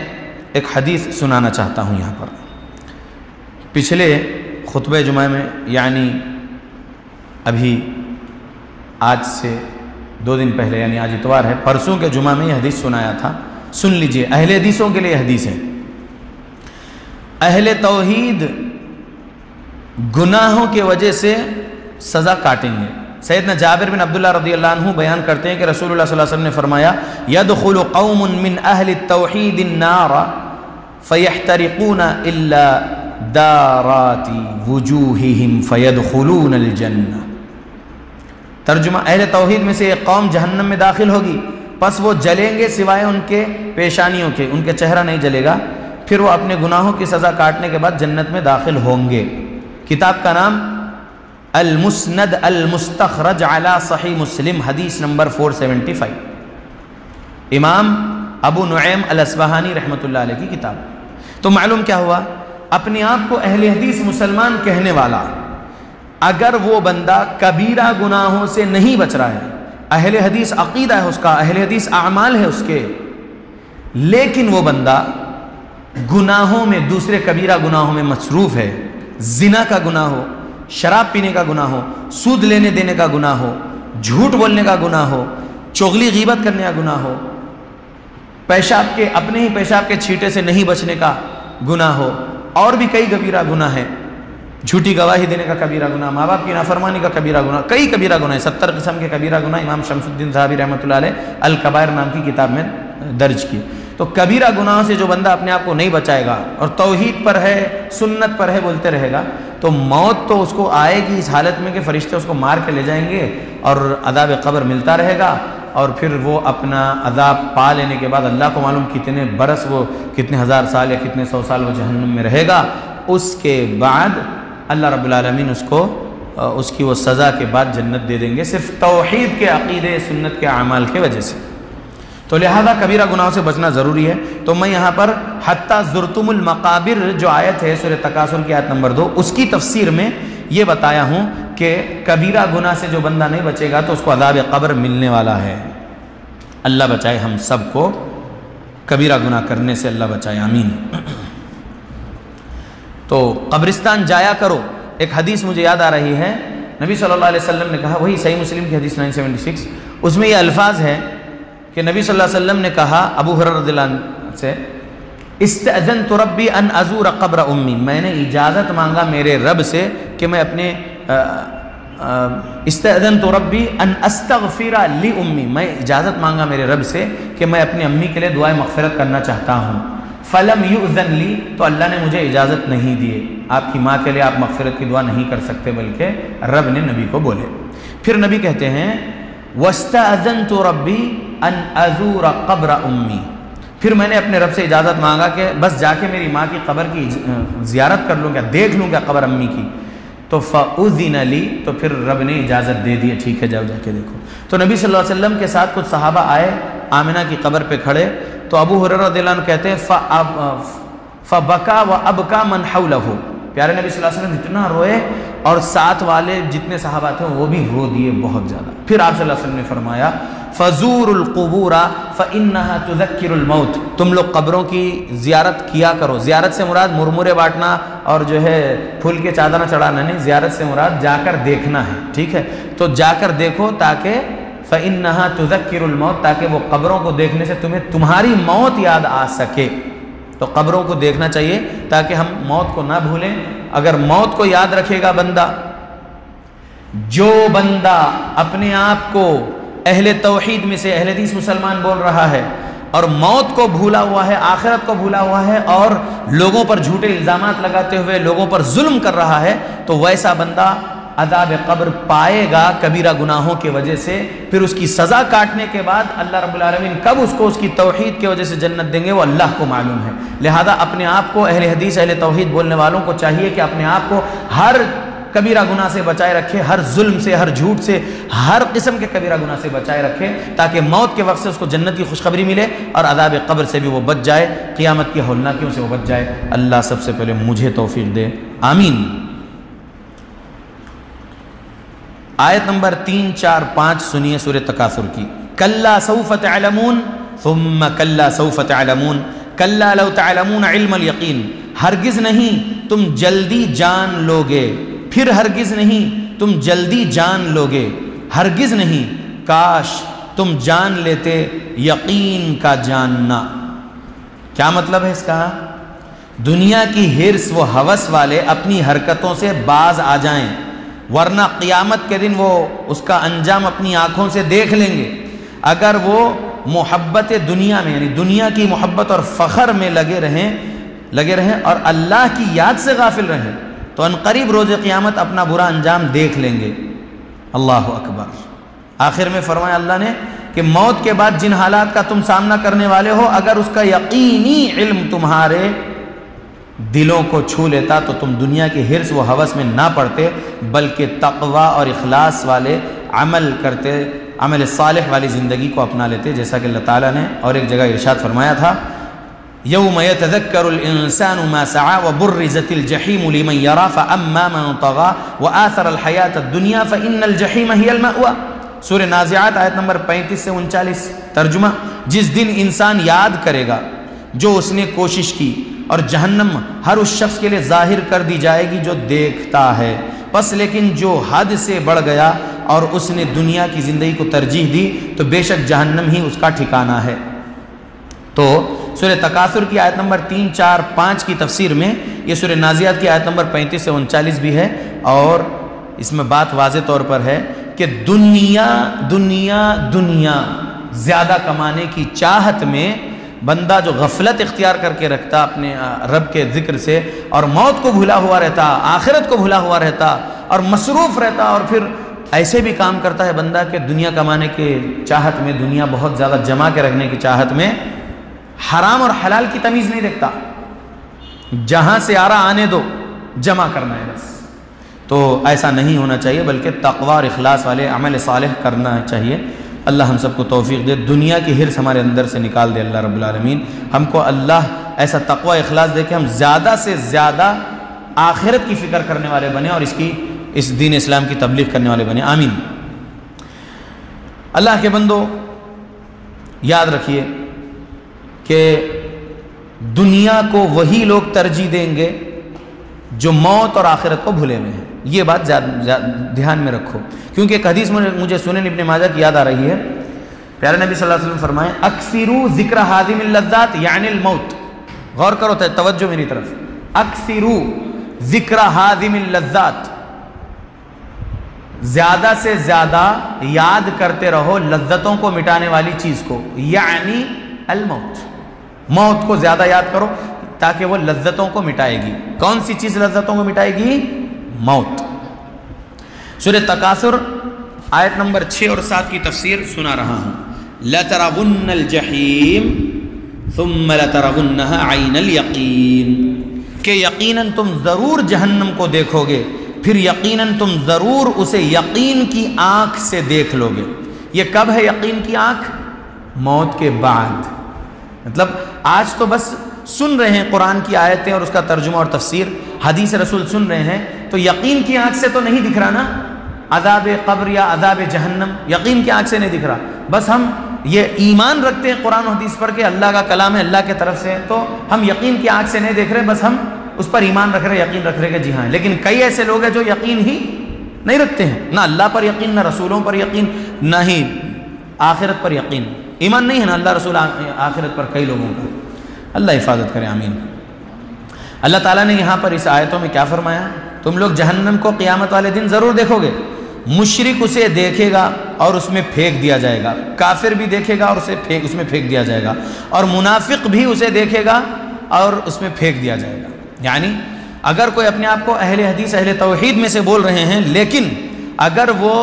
ایک حدیث سنانا چاہتا ہوں یہاں پر۔ پچھلے خطبہ جمعہ میں، یعنی ابھی آج سے 2 دن پہلے، یعنی آج اتوار ہے، پرسوں کے جمعہ میں یہ حدیث سنایا تھا، سن لیجئے، اہل حدیثوں کے لیے یہ حدیث ہے۔ اہل توحید گناہوں کی وجہ سے سزا کاٹیں گے۔ سیدنا جابر بن عبداللہ رضی اللہ عنہ بیان کرتے ہیں کہ رسول اللہ صلی اللہ علیہ وسلم نے فرمایا: يَدْخُلُ قَوْمٌ مِّنْ أَهْلِ التَّوْحِيدِ النَّارَ فَيَحْتَرِقُونَ إِلَّا دَارَاتِ وُجُوهِهِمْ فَيَدْخُلُونَ الْجَنَّةِ۔ ترجمہ: اہل توحید میں سے ایک قوم جہنم میں داخل ہوگی، پس وہ جلیں گے سوائے ان کے پیشانیوں کے، ان کے چہرہ نہیں جلے گا، پھر وہ اپنے گناہوں کی سزا کاٹنے کے بعد جنت میں داخل ہوں گے۔ کتاب کا نام المسند المستخرج علی صحیح مسلم، حدیث نمبر 475، امام ابو نعیم الاصبہانی رحمۃ اللہ علیہ کی کتاب۔ تو معلوم کیا ہوا؟ اپنے آپ کو اہل حدیث مسلمان کہنے والا اگر وہ بندہ کبیرہ گناہوں سے نہیں بچ رہا ہے، اہل حدیث عقیدہ ہے اس کا، اہل حدیث اعمال ہے اس کے، لیکن وہ بندہ گناہوں میں، دوسرے کبیرہ گناہوں میں مصروف ہے، زنا کا گناہ ہو، شراب پینے کا گناہ ہو، سود لینے دینے کا گناہ ہو، جھوٹ بولنے کا گناہ ہو، چغلی غیبت کرنے کا گناہ ہو، پیشاب کے اپنے ہی پیشاب کے چھینٹے سے نہیں بچنے کا گناہ ہو، اور بھی کئی کبیرہ گناہ ہیں، جھوٹی گواہی دینے کا کبیرہ گناہ، ماں باپ کی نافرمانی کا کبیرہ گناہ، کئی کبیرہ گناہ ہیں، 70 قسم کے کبیرہ گناہ امام شمس الدین ذہبی رحمۃ اللہ علیہ الکبائر نام کی کتاب میں درج کی۔ تو کبیرہ گناہوں سے جو بندہ اپنے آپ کو نہیں بچائے گا اور توحید پر ہے، سنت پر ہے بولتے رہے گا، تو موت تو اس کو آئے گی اس حالت میں کہ فرشتے اس کو مار کے لے جائیں گے اور عذاب قبر ملتا رہے گا، اور پھر وہ اپنا عذاب پا لینے کے بعد اللہ کو معلوم کتنے برس، وہ کتنے ہزار سال یا کتنے سو سال وہ جہنم میں رہے گا۔ اس کے بعد اللہ رب العالمین اس کو اس کی وہ سزا کے بعد جنت دے دیں گے، صرف توحید کے عقیدے، سنت کے اعمال کی وجہ سے۔ تو لہذا کبیرہ گناہوں سے بچنا ضروری ہے۔ تو میں یہاں پر حتیٰ زرتم المقابر جو آیت ہے سورہ تکاثر کی آیت نمبر 2، اس کی تفسیر میں یہ بتایا ہوں کہ کبیرہ گناہ سے جو بندہ نہیں بچے گا تو اس کو عذاب قبر ملنے والا ہے۔ اللہ بچائے ہم سب کو کبیرہ گناہ کرنے سے، اللہ بچائے، آمین۔ تو قبرستان جایا کرو۔ ایک حدیث مجھے یاد آ رہی ہے، نبی صلی اللہ علیہ وسلم نے کہا، وہی صحیح مسلم کی حدیث 976، اس میں یہ الفاظ ہے کہ نبی صلی اللہ علیہ وسلم نے کہا ابو ہریرہ رضی اللہ عنہ سے، استأذنت ربی ان ازور قبر امی، میں نے اجازت مانگا میرے رب سے کہ میں اپنے استأذنت ربی ان استغفر لامی، میں اجازت مانگا میرے رب سے کہ میں اپنی امی کے لیے دعائے مغفرت کرنا چاہتا ہوں۔ فلم یؤذن لی، تو اللہ نے مجھے اجازت نہیں دیے، آپ کی ماں کے لیے آپ مغفرت کی دعا نہیں کر سکتے، بلکہ رب نے نبی کو بولے۔ پھر نبی کہتے ہیں واستأذنت ربی ان ازور قبر امی، پھر میں نے اپنے رب سے اجازت مانگا کہ بس جا کے میری ماں کی قبر کی زیارت کر لوں گا، دیکھ لوں گا قبر امی کی، تو فأذن لی، تو پھر رب نے اجازت دے دی، ٹھیک ہے جاؤ جا کے دیکھو۔ تو نبی صلی اللہ علیہ وسلم کے ساتھ کچھ صحابہ آئے آمنہ کی قبر پہ کھڑے، تو ابو ہریرہ رضی اللہ عنہ کہتے ہیں فبکا وابکا من حولہ، پیارے نبی صلی اللہ علیہ وسلم اتنا روئے اور ساتھ والے جتنے صحابہ تھے وہ بھی رو دیے بہت زیادہ۔ پھر آپ صلی اللہ علیہ وسلم نے فرمایا فزور القبور فانها تذکر الموت، تم لوگ قبروں کی زیارت کیا کرو۔ زیارت سے مراد مرمرے بانٹنا اور جو ہے پھول کے چادر چڑھانا نہیں، زیارت سے مراد جا کر دیکھنا ہے، ٹھیک ہے؟ تو جا کر دیکھو، تاکہ فانها تذکر الموت، تاکہ وہ قبروں کو دیکھنے سے تمہیں تمہاری موت یاد آ سکے۔ تو قبروں کو دیکھنا چاہیے تاکہ ہم موت کو نہ بھولیں۔ اگر موت کو یاد رکھے گا بندہ، جو بندہ اپنے آپ کو اہل توحید میں سے، اہل حدیث مسلمان بول رہا ہے اور موت کو بھولا ہوا ہے، آخرت کو بھولا ہوا ہے اور لوگوں پر جھوٹے الزامات لگاتے ہوئے لوگوں پر ظلم کر رہا ہے، تو ویسا بندہ عذاب قبر پائے گا کبیرہ گناہوں کی وجہ سے۔ پھر اس کی سزا کاٹنے کے بعد اللہ رب العالمین کب اس کو اس کی توحید کی وجہ سے جنت دیں گے وہ اللہ کو معلوم ہے۔ لہذا اپنے آپ کو، اہل حدیث اہل توحید بولنے والوں کو چاہیے کہ اپنے آپ کو ہر کبیرہ گناہ سے بچائے رکھے، ہر ظلم سے، ہر جھوٹ سے، ہر قسم کے کبیرہ گناہ سے بچائے رکھے، تاکہ موت کے وقت سے اس کو جنت کی خوشخبری ملے اور عذاب قبر سے بھی وہ بچ جائے، قیامت کی ہولناکیوں سے وہ بچ جائے۔ اللہ سب سے پہلے مجھے توفیق دے، آمین۔ آیت نمبر 3، 4، 5 سنیے سورہ تکاثر کی۔ کلا سوف تعلمون ثم کلا سوف تعلمون کلا لو تعلمون علم الیقین، ہرگز نہیں تم جلدی جان لوگے، پھر ہرگز نہیں تم جلدی جان لوگے، ہرگز نہیں، کاش تم جان لیتے یقین کا جاننا۔ کیا مطلب ہے اس کا؟ دنیا کی ہرس و ہوس والے اپنی حرکتوں سے باز آ جائیں، ورنہ قیامت کے دن وہ اس کا انجام اپنی آنکھوں سے دیکھ لیں گے۔ اگر وہ محبت دنیا میں، یعنی دنیا کی محبت اور فخر میں لگے رہیں اور اللہ کی یاد سے غافل رہیں، تو عنقریب روز قیامت اپنا برا انجام دیکھ لیں گے۔ اللہ اکبر۔ آخر میں فرمایا اللہ نے کہ موت کے بعد جن حالات کا تم سامنا کرنے والے ہو، اگر اس کا یقینی علم تمہارے دلوں کو چھو لیتا تو تم دنیا کی ہرس و ہوس میں نہ پڑتے، بلکہ تقوی اور اخلاص والے عمل کرتے، عمل صالح والی زندگی کو اپنا لیتے، جیسا کہ اللہ تعالیٰ نے اور ایک جگہ ارشاد فرمایا تھا، یوم یتذکر الانسان ما سعى وبرزت الجحیم لمن یرى فاما من طغى وآثر الحیاۃ الدنیا فان الجحیم هی المأوى۔ سورہ نازعات آیت نمبر 35 سے 39 ترجمہ، جس دن انسان یاد کرے گا جو اس نے کوشش کی اور جہنم ہر اس شخص کے لیے ظاہر کر دی جائے گی جو دیکھتا ہے، پس لیکن جو حد سے بڑھ گیا اور اس نے دنیا کی زندگی کو ترجیح دی تو بے شک جہنم ہی اس کا ٹھکانہ ہے۔ تو سورہ تکاثر کی آیت نمبر 3، 4، 5 کی تفسیر میں یہ سورہ نازعات کی آیت نمبر 35 سے 39 بھی ہے، اور اس میں بات واضح طور پر ہے کہ دنیا دنیا دنیا زیادہ کمانے کی چاہت میں بندہ جو غفلت اختیار کر کے رکھتا اپنے رب کے ذکر سے، اور موت کو بھولا ہوا رہتا، آخرت کو بھولا ہوا رہتا اور مصروف رہتا، اور پھر ایسے بھی کام کرتا ہے بندہ کہ دنیا کمانے کے چاہت میں، دنیا بہت زیادہ جمع کے رکھنے کی چاہت میں حرام اور حلال کی تمیز نہیں دیکھتا، جہاں سے آ رہا آنے دو، جمع کرنا ہے بس۔ تو ایسا نہیں ہونا چاہیے، بلکہ تقوی اور اخلاص والے عمل صالح کرنا چاہیے۔ اللہ ہم سب کو توفیق دے، دنیا کی حرص ہمارے اندر سے نکال دے اللہ رب العالمین، ہم کو اللہ ایسا تقوی اخلاص دے کہ ہم زیادہ سے زیادہ آخرت کی فکر کرنے والے بنیں اور اس دین اسلام کی تبلیغ کرنے والے بنیں، آمین۔ اللہ کے بندو یاد رکھیے کہ دنیا کو وہی لوگ ترجیح دیں گے جو موت اور آخرت کو بھولے ہوئے ہیں، یہ بات دھیان میں رکھو، کیونکہ ایک حدیث مجھے سنن ابن ماجہ کی یاد آ رہی ہے۔ پیارے نبی صلی اللہ علیہ وسلم فرمائیں اکثروا ذکر ہادم اللذات یعنی الموت، غور کرو، توجہ میری طرف، اکثروا ذکر ہادم اللذات، زیادہ سے زیادہ یاد کرتے رہو لذتوں کو مٹانے والی چیز کو، یعنی الموت، موت کو زیادہ یاد کرو تاکہ وہ لذتوں کو مٹائے گی۔ کون سی چیز لذتوں کو مٹائے گی؟ موت۔ سورہ تکاثر آیت نمبر 6 اور 7 کی تفسیر سنا رہا ہوں۔ لَتَرَوُنَّ الْجَحِيمَ ثُمَّ لَتَرَوُنَّهَا عَيْنَ الْيَقِينَ، کہ یقیناً تم ضرور جہنم کو دیکھو گے، پھر یقیناً تم ضرور اسے یقین کی آنکھ سے دیکھ لو گے۔ یہ کب ہے یقین کی آنکھ؟ موت کے بعد۔ مطلب آج تو بس سن رہے ہیں قرآن کی آیتیں اور اس کا ترجمہ اور تفسیر، حدیث رسول سن رہے ہیں، تو یقین کی آنکھ سے تو نہیں دکھ رہا نا عذاب قبر یا عذاب جہنم، یقین کی آنکھ سے نہیں دکھ رہا، بس ہم یہ ایمان رکھتے ہیں قرآن و حدیث پر کہ اللہ کا کلام ہے، اللہ کی طرف سے، تو ہم یقین کی آنکھ سے نہیں دیکھ رہے، بس ہم اس پر ایمان رکھ رہے، یقین رکھ رہے کہ جی ہاں۔ لیکن کئی ایسے لوگ ہیں جو یقین ہی نہیں رکھتے ہیں، نہ اللہ پر یقین، نہ رسولوں پر یقین، نہ ہی آخرت پر یقین، ایمان نہیں ہے نا اللہ رسول آخرت پر کئی لوگوں کو، اللہ حفاظت کرے، آمین۔ اللہ تعالیٰ نے یہاں پر اس آیتوں میں کیا فرمایا؟ تم لوگ جہنم کو قیامت والے دن ضرور دیکھو گے، مشرک اسے دیکھے گا اور اس میں پھینک دیا جائے گا، کافر بھی دیکھے گا اور اس میں پھینک دیا جائے گا، اور منافق بھی اسے دیکھے گا اور اس میں پھینک دیا جائے گا۔ یعنی اگر کوئی اپنے آپ کو اہل حدیث اہل توحید میں سے بول رہے ہیں، لیکن اگر وہ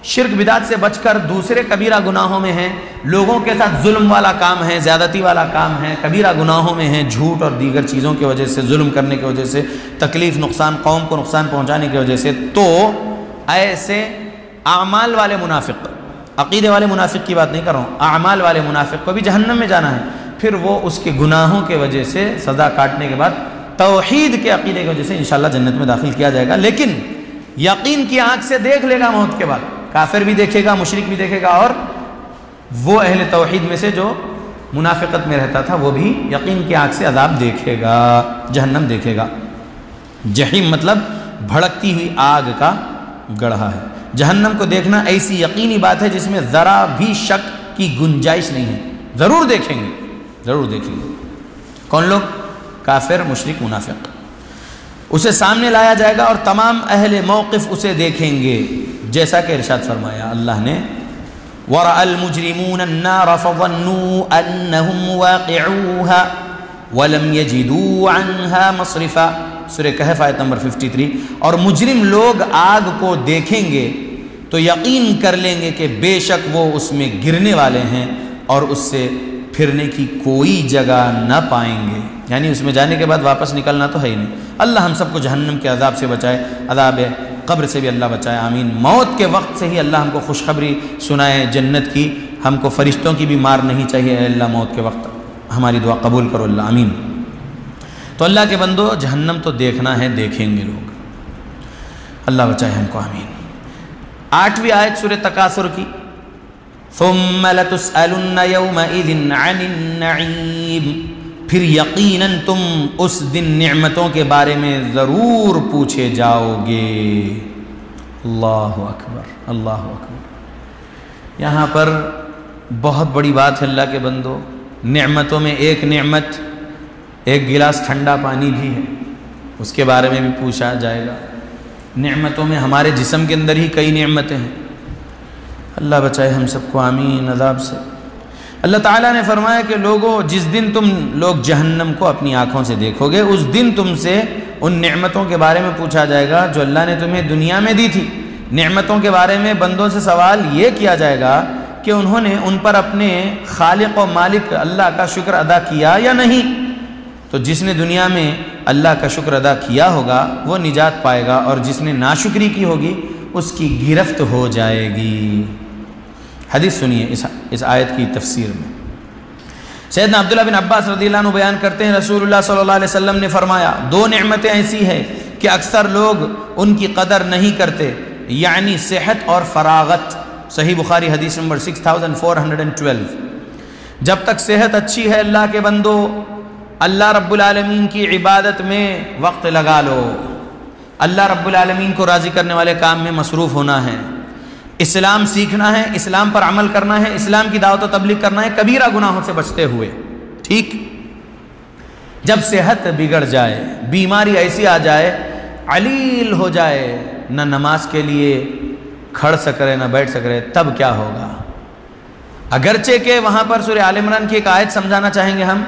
شرک بدعت سے بچ کر دوسرے کبیرہ گناہوں میں ہیں، لوگوں کے ساتھ ظلم والا کام ہے، زیادتی والا کام ہے، کبیرہ گناہوں میں ہیں، جھوٹ اور دیگر چیزوں کی وجہ سے، ظلم کرنے کی وجہ سے، تکلیف، نقصان، قوم کو نقصان پہنچانے کی وجہ سے، تو ایسے اعمال والے منافق، عقیدے والے منافق کی بات نہیں کر رہا ہوں، اعمال والے منافق کو بھی جہنم میں جانا ہے، پھر وہ اس کے گناہوں کے وجہ سے سزا کاٹنے کے بعد توحید کے عقیدے کی وجہ سے انشاءاللہ جنت میں داخل کیا جائے گا۔ لیکن یقین کی آنکھ سے دیکھ لے گا موت کے بعد، کافر بھی دیکھے گا، مشرک بھی دیکھے گا، اور وہ اہل توحید میں سے جو منافقت میں رہتا تھا وہ بھی یقین کی آنکھ سے عذاب دیکھے گا، جہنم دیکھے گا۔ جہنم مطلب بھڑکتی ہوئی آگ کا گڑھا ہے۔ جہنم کو دیکھنا ایسی یقینی بات ہے جس میں ذرا بھی شک کی گنجائش نہیں ہے، ضرور دیکھیں گے، ضرور دیکھیں گے۔ کون لوگ؟ کافر، مشرک، منافق۔ اسے سامنے لایا جائے گا اور تمام اہل موقف اسے دیکھیں گے، جیسا کہ ارشاد فرمایا اللہ نے، وَرَأَى الْمُجْرِمُونَ النَّارَ فَظَنُّوا أَنَّهُمْ وَاقِعُوهَا وَلَمْ يَجِدُوا عَنْهَا مَصْرِفًا، سورہ کہف آیت نمبر 53۔ اور مجرم لوگ آگ کو دیکھیں گے تو یقین کر لیں گے کہ بے شک وہ اس میں گرنے والے ہیں اور اس سے پھرنے کی کوئی جگہ نہ پائیں گے، یعنی اس میں جانے کے بعد واپس نکلنا تو ہے ہی نہیں۔ اللہ ہم سب کو جہنم کے عذاب سے بچائے، عذاب قبر سے بھی اللہ بچائے، آمین۔ موت کے وقت سے ہی اللہ ہم کو خوشخبری سنائے جنت کی، ہم کو فرشتوں کی بھی مار نہیں چاہیے، اے اللہ موت کے وقت ہماری دعا قبول کرو اللہ، آمین۔ تو اللہ کے بندو جہنم تو دیکھنا ہے، دیکھیں گے لوگ، اللہ بچائے ہم کو، آمین۔ 8ویں آیت سورہ تکاثر کی، ثم لتسألن يومئذ عن النعيم، پھر یقیناً تم اس دن نعمتوں کے بارے میں ضرور پوچھے جاؤ گے۔ اللہ اکبر، اللہ اکبر۔ یہاں پر بہت بڑی بات ہے اللہ کے بندو۔ نعمتوں میں ایک نعمت ایک گلاس ٹھنڈا پانی بھی ہے، اس کے بارے میں بھی پوچھا جائے گا۔ نعمتوں میں ہمارے جسم کے اندر ہی کئی نعمتیں ہیں، اللہ بچائے ہم سب کو آمین عذاب سے۔ اللہ تعالیٰ نے فرمایا کہ لوگوں، جس دن تم لوگ جہنم کو اپنی آنکھوں سے دیکھو گے، اس دن تم سے ان نعمتوں کے بارے میں پوچھا جائے گا جو اللہ نے تمہیں دنیا میں دی تھی۔ نعمتوں کے بارے میں بندوں سے سوال یہ کیا جائے گا کہ انہوں نے ان پر اپنے خالق و مالک اللہ کا شکر ادا کیا یا نہیں۔ تو جس نے دنیا میں اللہ کا شکر ادا کیا ہوگا وہ نجات پائے گا، اور جس نے ناشکری کی ہوگی اس کی گرفت ہو جائے گی۔ حدیث سنیے اس آیت کی تفسیر میں۔ سیدنا عبداللہ بن عباس رضی اللہ عنہ بیان کرتے ہیں رسول اللہ صلی اللہ علیہ وسلم نے فرمایا، دو نعمتیں ایسی ہیں کہ اکثر لوگ ان کی قدر نہیں کرتے، یعنی صحت اور فراغت۔ صحیح بخاری حدیث نمبر 6412۔ جب تک صحت اچھی ہے اللہ کے بندو، اللہ رب العالمین کی عبادت میں وقت لگا لو، اللہ رب العالمین کو راضی کرنے والے کام میں مصروف ہونا ہے، اسلام سیکھنا ہے، اسلام پر عمل کرنا ہے، اسلام کی دعوت و تبلیغ کرنا ہے، کبیرہ گناہوں سے بچتے ہوئے۔ ٹھیک، جب صحت بگڑ جائے، بیماری ایسی آ جائے، علیل ہو جائے، نہ نماز کے لیے کھڑ سک رہے نہ بیٹھ سک رہے، تب کیا ہوگا؟ اگرچہ کہ وہاں پر سورہ آل عمران کی ایک آیت سمجھانا چاہیں گے ہم،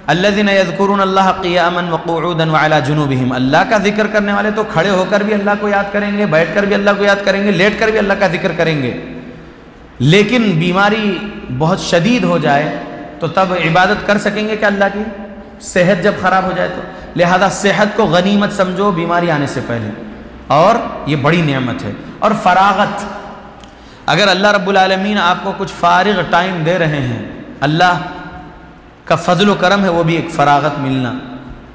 الذین یذکرون اللہ قیاما وقعودا وعلی جنوبہم، اللہ کا ذکر کرنے والے تو کھڑے ہو کر بھی اللہ کو یاد کریں گے، بیٹھ کر بھی اللہ کو یاد کریں گے، لیٹ کر بھی اللہ کا ذکر کریں گے، لیکن بیماری بہت شدید ہو جائے تو تب عبادت کر سکیں گے کہ اللہ کی؟ صحت جب خراب ہو جائے تو۔ لہذا صحت کو غنیمت سمجھو بیماری آنے سے پہلے، اور یہ بڑی نعمت ہے۔ اور فراغت، اگر اللہ رب العالمین آپ کو کچھ فارغ ٹائم دے رہے ہیں، اللہ کا فضل و کرم ہے وہ بھی ایک فراغت ملنا،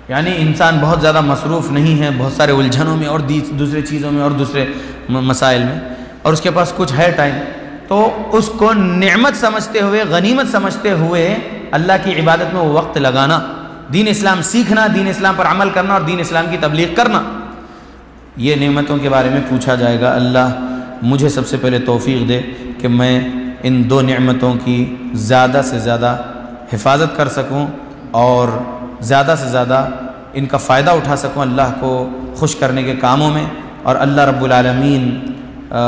یعنی انسان بہت زیادہ مصروف نہیں ہے بہت سارے الجھنوں میں اور دوسرے چیزوں میں اور دوسرے مسائل میں، اور اس کے پاس کچھ ہے ٹائم، تو اس کو نعمت سمجھتے ہوئے، غنیمت سمجھتے ہوئے اللہ کی عبادت میں وہ وقت لگانا، دین اسلام سیکھنا، دین اسلام پر عمل کرنا اور دین اسلام کی تبلیغ کرنا۔ یہ نعمتوں کے بارے میں پوچھا جائے گا۔ اللہ مجھے سب سے پہلے توفیق دے کہ میں ان دو نعمتوں کی زیادہ سے زیادہ حفاظت کر سکوں اور زیادہ سے زیادہ ان کا فائدہ اٹھا سکوں اللہ کو خوش کرنے کے کاموں میں، اور اللہ رب العالمین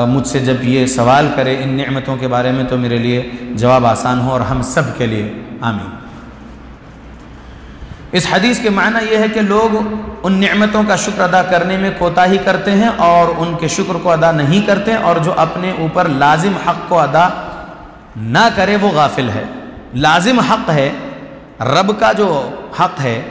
مجھ سے جب یہ سوال کرے ان نعمتوں کے بارے میں تو میرے لیے جواب آسان ہو، اور ہم سب کے لیے آمین۔ اس حدیث کے معنی یہ ہے کہ لوگ ان نعمتوں کا شکر ادا کرنے میں کوتاہی کرتے ہیں اور ان کے شکر کو ادا نہیں کرتے، اور جو اپنے اوپر لازم حق کو ادا نہ کرے وہ غافل ہے۔ لازم حق ہے، رب کا جو حق ہے،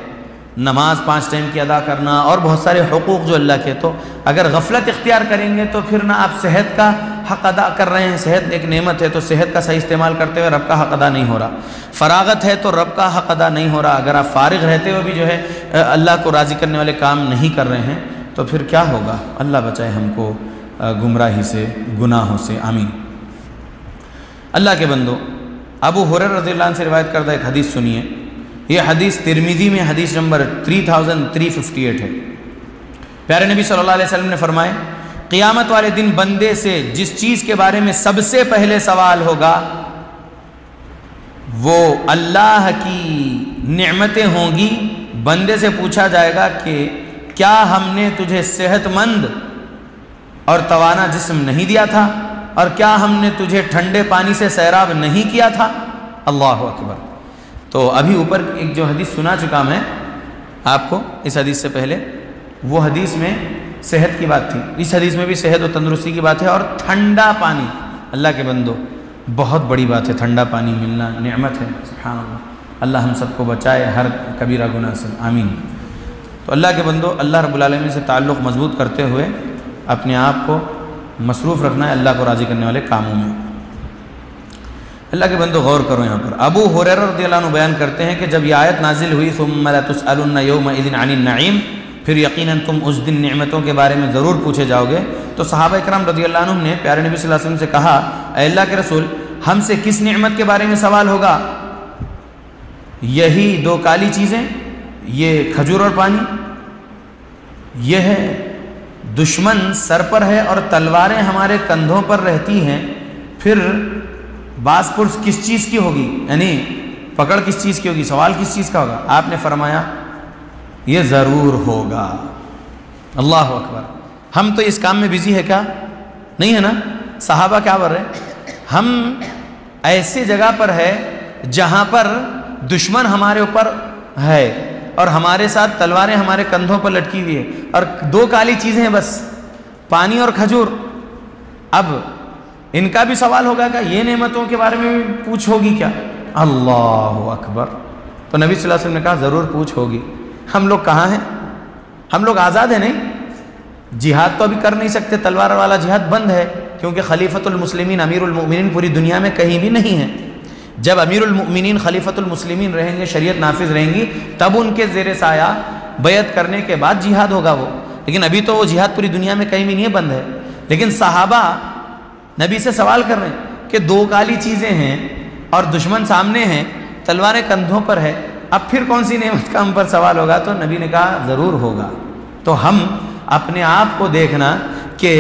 نماز 5 ٹائم کی ادا کرنا اور بہت سارے حقوق جو اللہ کے، تو اگر غفلت اختیار کریں گے تو پھر نہ آپ صحت کا حق ادا کر رہے ہیں، صحت ایک نعمت ہے تو صحت کا صحیح استعمال کرتے ہوئے رب کا حق ادا نہیں ہو رہا، فراغت ہے تو رب کا حق ادا نہیں ہو رہا، اگر آپ فارغ رہتے ہوئے بھی جو ہے اللہ کو راضی کرنے والے کام نہیں کر رہے ہیں تو پھر کیا ہوگا؟ اللہ بچائے ہم کو گمراہی سے، گناہوں سے، آمین۔ اللہ کے بندو، ابو ہریرہ رضی اللہ عنہ سے روایت کردہ ایک حدیث سنیے۔ یہ حدیث ترمذی میں حدیث نمبر 3358 ہے۔ پیارے نبی صلی اللہ علیہ وسلم نے فرمائے، قیامت والے دن بندے سے جس چیز کے بارے میں سب سے پہلے سوال ہوگا وہ اللہ کی نعمتیں ہوں گی۔ بندے سے پوچھا جائے گا کہ کیا ہم نے تجھے صحت مند اور توانا جسم نہیں دیا تھا، اور کیا ہم نے تجھے ٹھنڈے پانی سے سیراب نہیں کیا تھا؟ اللہ اکبر۔ تو ابھی اوپر ایک جو حدیث سنا چکا میں آپ کو اس حدیث سے پہلے، وہ حدیث میں صحت کی بات تھی، اس حدیث میں بھی صحت و تندرستی کی بات ہے، اور ٹھنڈا پانی، اللہ کے بندو بہت بڑی بات ہے، ٹھنڈا پانی ملنا نعمت ہے، سبحان اللہ۔ اللہ ہم سب کو بچائے ہر کبیرہ گناہ سے، آمین۔ تو اللہ کے بندو، اللہ رب العالمین سے تعلق مضبوط کرتے ہوئے اپنے آپ کو مصروف رکھنا ہے اللہ کو راضی کرنے والے کاموں میں۔ اللہ کے بندو غور کرو، یہاں پر ابو ہریرہ رضی اللہ عنہ بیان کرتے ہیں کہ جب یہ آیت نازل ہوئی ثم لتسألن یومئذ عن النعیم، پھر یقیناً تم اس دن نعمتوں کے بارے میں ضرور پوچھے جاؤ گے، تو صحابہ اکرام رضی اللہ عنہ نے پیارے نبی صلی اللہ علیہ وسلم سے کہا، اے اللہ کے رسول، ہم سے کس نعمت کے بارے میں سوال ہوگا؟ یہی دو کالی چیزیں، یہ کھجور اور پانی، یہ ہے دشمن سر پر ہے اور تلواریں ہمارے کندھوں پر رہتی ہیں، پھر باز پرس کس چیز کی ہوگی، یعنی پکڑ کس چیز کی ہوگی، سوال کس چیز کا ہوگا؟ آپ نے فرمایا یہ ضرور ہوگا۔ اللہ اکبر۔ ہم تو اس کام میں بزی ہے کیا؟ نہیں ہے نا؟ صحابہ کیا بول رہے ہیں؟ ہم ایسی جگہ پر ہے جہاں پر دشمن ہمارے اوپر ہے اور ہمارے ساتھ تلواریں ہمارے کندھوں پر لٹکی ہوئی ہے، اور دو کالی چیزیں ہیں بس، پانی اور کھجور۔ اب ان کا بھی سوال ہوگا کہ یہ نعمتوں کے بارے میں بھی پوچھ ہوگی کیا؟ اللہ اکبر۔ تو نبی صلی اللہ علیہ وسلم نے کہا ضرور پوچھ ہوگی۔ ہم لوگ کہاں ہیں؟ ہم لوگ آزاد ہیں نہیں؟ جہاد تو ابھی کر نہیں سکتے، تلوار والا جہاد بند ہے، کیونکہ خلیفۃ المسلمین امیر المؤمنین پوری دنیا میں کہیں بھی نہیں ہے۔ جب امیر المؤمنین خلیفۃ المسلمین رہیں گے، شریعت نافذ رہیں گی، تب ان کے زیر سایہ بیعت کرنے کے بعد جہاد ہوگا وہ، لیکن ابھی تو وہ جہاد پوری دنیا میں کہیں بھی نہیں ہے، بند ہے۔ لیکن صحابہ نبی سے سوال کر رہے ہیں کہ دو کالی چیزیں ہیں اور دشمن سامنے ہیں، تلواریں کندھوں پر ہے، اب پھر کون سی نعمت کا ہم پر سوال ہوگا؟ تو نبی نے کہا ضرور ہوگا۔ تو ہم اپنے آپ کو دیکھنا کہ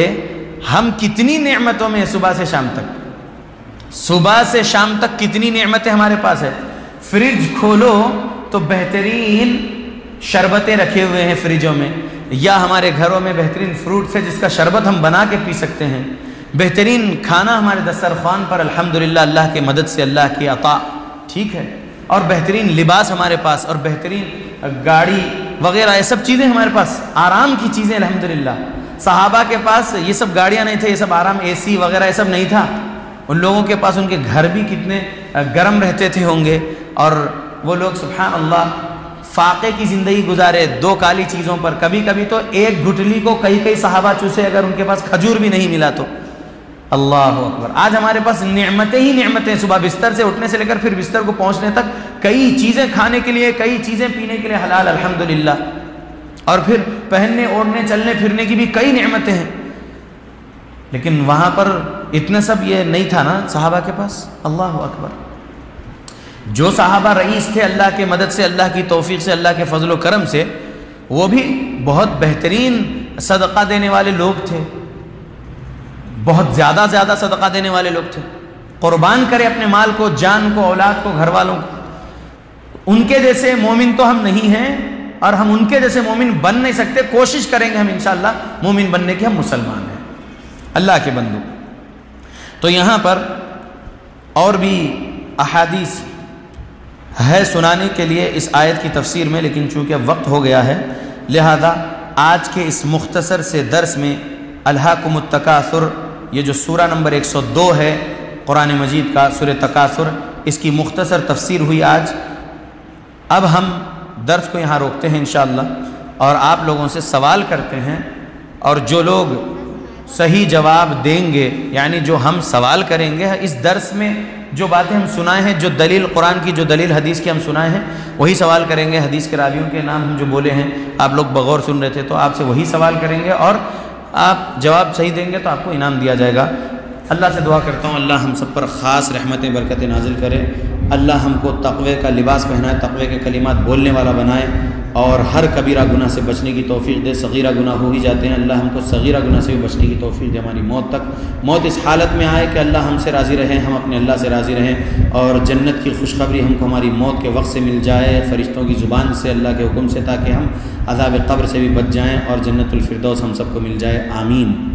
ہم کتنی نعمتوں میں صبح سے شام تک، صبح سے شام تک کتنی نعمتیں ہمارے پاس ہے۔ فریج کھولو تو بہترین شربتیں رکھے ہوئے ہیں فریجوں میں، یا ہمارے گھروں میں بہترین فروٹس ہے جس کا شربت ہم بنا کے پی سکتے ہیں، بہترین کھانا ہمارے دسترخوان پر الحمدللہ اللہ کی مدد سے، اللہ کی عطا، ٹھیک ہے، اور بہترین لباس ہمارے پاس، اور بہترین گاڑی وغیرہ، یہ سب چیزیں ہمارے پاس، آرام کی چیزیں الحمدللہ۔ صحابہ کے پاس یہ سب گاڑیاں نہیں تھے، یہ سب آرام، اے سی وغیرہ یہ سب نہیں تھا۔ ان لوگوں کے پاس ان کے گھر بھی کتنے گرم رہتے تھے ہوں گے، اور وہ لوگ سبحان اللہ فاقے کی زندگی گزارے دو کالی چیزوں پر۔ کبھی کبھی تو ایک گٹلی کو کئی صحابہ چوسے اگر ان کے پاس کھجور بھی نہیں ملا تو۔ اللہ اکبر۔ آج ہمارے پاس نعمتیں ہی نعمتیں، صبح بستر سے اٹھنے سے لے کر پھر بستر کو پہنچنے تک کئی چیزیں کھانے کے لیے، کئی چیزیں پینے کے لیے حلال الحمدللہ، اور پھر پہننے اوڑھنے چلنے پھرنے کی بھی کئی نعمتیں ہیں۔ لیکن وہاں پر اتنا سب یہ نہیں تھا نا صحابہ کے پاس۔ اللہ اکبر۔ جو صحابہ رئیس تھے اللہ کے مدد سے، اللہ کی توفیق سے، اللہ کے فضل و کرم سے، وہ بھی بہت بہترین صدقہ دینے والے لوگ تھے، بہت زیادہ صدقہ دینے والے لوگ تھے، قربان کرے اپنے مال کو، جان کو، اولاد کو، گھر والوں کو۔ ان کے جیسے مومن تو ہم نہیں ہیں، اور ہم ان کے جیسے مومن بن نہیں سکتے، کوشش کریں گے ہم انشاءاللہ مومن بننے کی، ہم مسلمان ہیں اللہ کے بندو۔ تو یہاں پر اور بھی احادیث ہے سنانے کے لیے اس آیت کی تفسیر میں، لیکن چونکہ وقت ہو گیا ہے لہذا آج کے اس مختصر سے درس میں الہاکم التکاثر، یہ جو سورہ نمبر 102 ہے قرآن مجید کا، سورہ تکاثر، اس کی مختصر تفسیر ہوئی آج۔ اب ہم درس کو یہاں روکتے ہیں انشاءاللہ، اور آپ لوگوں سے سوال کرتے ہیں، اور جو لوگ صحیح جواب دیں گے، یعنی جو ہم سوال کریں گے اس درس میں جو باتیں ہم سنائے ہیں، جو دلیل قرآن کی، جو دلیل حدیث کی ہم سنائے ہیں، وہی سوال کریں گے۔ حدیث کے راویوں کے نام ہم جو بولے ہیں، آپ لوگ بغور سن رہے تھے، تو آپ سے وہی سوال کریں گے، اور آپ جواب صحیح دیں گے تو آپ کو انعام دیا جائے گا۔ اللہ سے دعا کرتا ہوں اللہ ہم سب پر خاص رحمتیں برکتیں نازل کرے، اللہ ہم کو تقوی کا لباس پہنائے، تقوی کے کلمات بولنے والا بنائے، اور ہر کبیرہ گناہ سے بچنے کی توفیق دے۔ صغیرہ گناہ ہو ہی جاتے ہیں، اللہ ہم کو صغیرہ گناہ سے بھی بچنے کی توفیق دے، ہماری موت تک، موت اس حالت میں آئے کہ اللہ ہم سے راضی رہیں، ہم اپنے اللہ سے راضی رہیں، اور جنت کی خوشخبری ہم کو ہماری موت کے وقت سے مل جائے، فرشتوں کی زبان سے، اللہ کے حکم سے، تاکہ ہم عذاب قبر سے بھی بچ جائیں اور جنت الفردوس ہم سب کو مل جائے۔ آمین۔